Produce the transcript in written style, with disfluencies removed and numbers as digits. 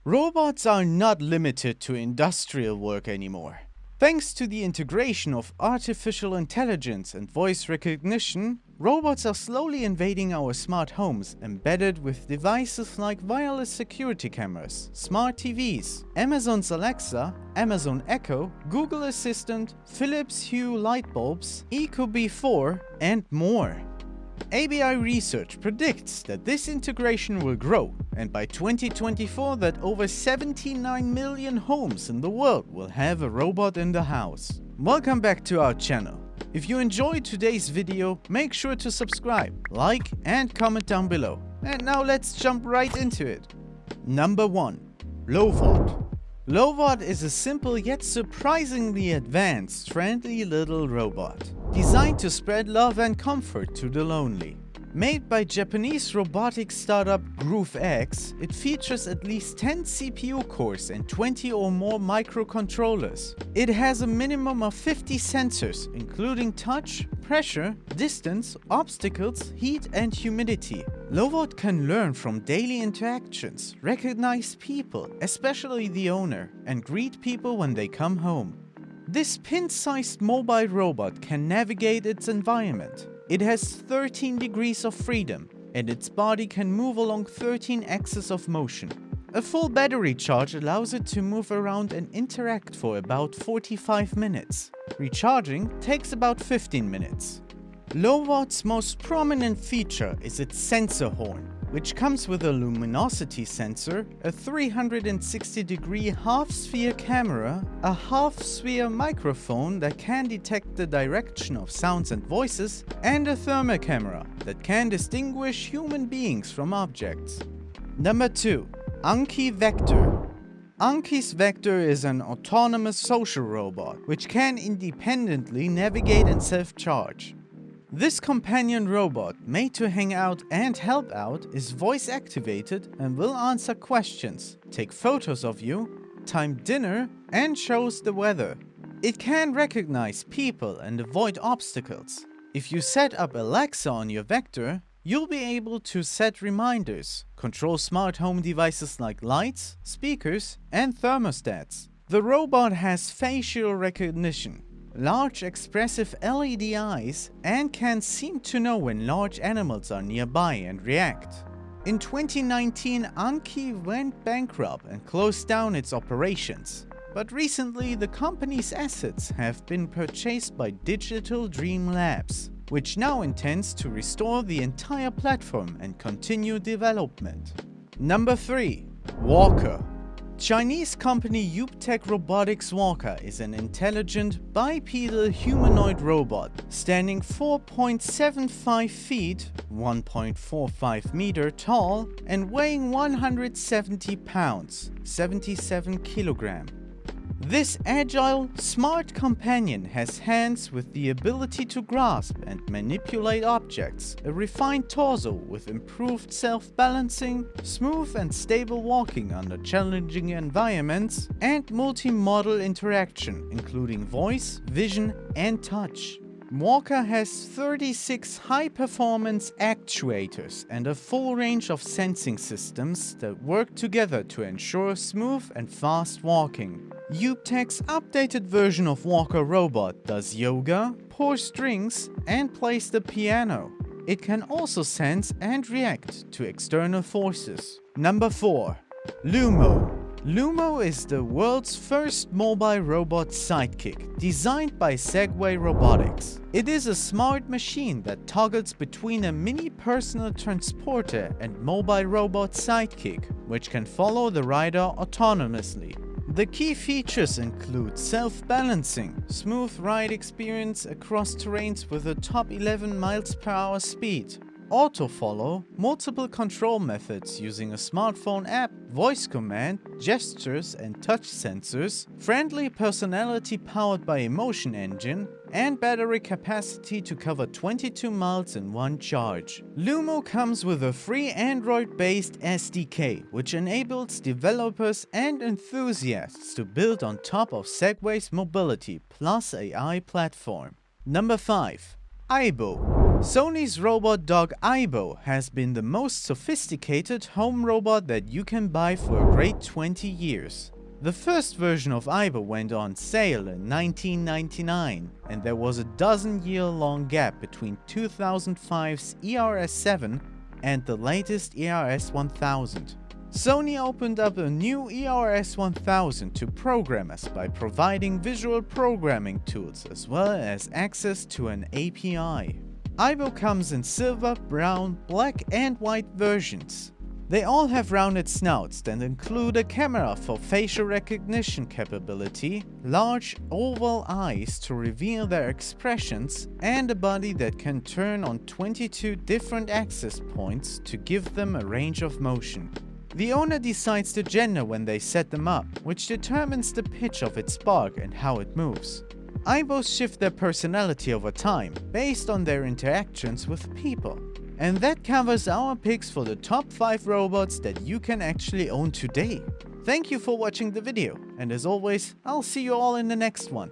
Robots are not limited to industrial work anymore. Thanks to the integration of artificial intelligence and voice recognition, robots are slowly invading our smart homes, embedded with devices like wireless security cameras, smart TVs, Amazon's Alexa, Amazon Echo, Google Assistant, Philips Hue light bulbs, Ecobee 4, and more. ABI Research predicts that this integration will grow, and by 2024 that over 79 million homes in the world will have a robot in the house. Welcome back to our channel. If you enjoyed today's video, make sure to subscribe, like and comment down below. And now let's jump right into it. Number 1. Lovot. Lovot is a simple yet surprisingly advanced, friendly little robot, designed to spread love and comfort to the lonely. Made by Japanese robotics startup GrooveX, it features at least 10 CPU cores and 20 or more microcontrollers. It has a minimum of 50 sensors, including touch, pressure, distance, obstacles, heat and humidity. Lovot can learn from daily interactions, recognize people, especially the owner, and greet people when they come home. This pin-sized mobile robot can navigate its environment. It has 13 degrees of freedom, and its body can move along 13 axes of motion. A full battery charge allows it to move around and interact for about 45 minutes. Recharging takes about 15 minutes. Lovot's most prominent feature is its sensor horn, which comes with a luminosity sensor, a 360-degree half-sphere camera, a half-sphere microphone that can detect the direction of sounds and voices, and a thermal camera that can distinguish human beings from objects. Number 2. Anki Vector. Anki's Vector is an autonomous social robot which can independently navigate and self-charge. This companion robot, made to hang out and help out, is voice activated and will answer questions, take photos of you, time dinner, and shows the weather. It can recognize people and avoid obstacles. If you set up Alexa on your Vector, you'll be able to set reminders, control smart home devices like lights, speakers, and thermostats. The robot has facial recognition, large expressive LED eyes, and can seem to know when large animals are nearby and react. In 2019, Anki went bankrupt and closed down its operations. But recently, the company's assets have been purchased by Digital Dream Labs, which now intends to restore the entire platform and continue development. Number 3. Walker. Chinese company Tech Robotics Walker is an intelligent bipedal humanoid robot standing 4.75 feet, 1.45 meter tall, and weighing 170 pounds, 77 kilogram. This agile, smart companion has hands with the ability to grasp and manipulate objects, a refined torso with improved self-balancing, smooth and stable walking under challenging environments, and multi-modal interaction, including voice, vision, and touch. Walker has 36 high-performance actuators and a full range of sensing systems that work together to ensure smooth and fast walking. Tech's updated version of Walker Robot does yoga, pour strings, and plays the piano. It can also sense and react to external forces. Number 4. Lumo. Lumo is the world's first mobile robot sidekick, designed by Segway Robotics. It is a smart machine that toggles between a mini personal transporter and mobile robot sidekick, which can follow the rider autonomously. The key features include self-balancing, smooth ride experience across terrains with a top 11 miles per hour speed, auto-follow, multiple control methods using a smartphone app, voice command, gestures and touch sensors, friendly personality powered by emotion engine, and battery capacity to cover 22 miles in one charge. Lumo comes with a free Android-based SDK, which enables developers and enthusiasts to build on top of Segway's mobility plus AI platform. Number 5. Aibo. Sony's robot dog Aibo has been the most sophisticated home robot that you can buy for a great 20 years. The first version of Aibo went on sale in 1999, and there was a dozen-year-long gap between 2005's ERS-7 and the latest ERS-1000. Sony opened up a new ERS-1000 to programmers by providing visual programming tools as well as access to an API. Aibo comes in silver, brown, black and white versions. They all have rounded snouts and include a camera for facial recognition capability, large oval eyes to reveal their expressions, and a body that can turn on 22 different access points to give them a range of motion. The owner decides the gender when they set them up, which determines the pitch of its bark and how it moves. Aibos shift their personality over time, based on their interactions with people. And that covers our picks for the top 5 robots that you can actually own today. Thank you for watching the video, and as always, I'll see you all in the next one.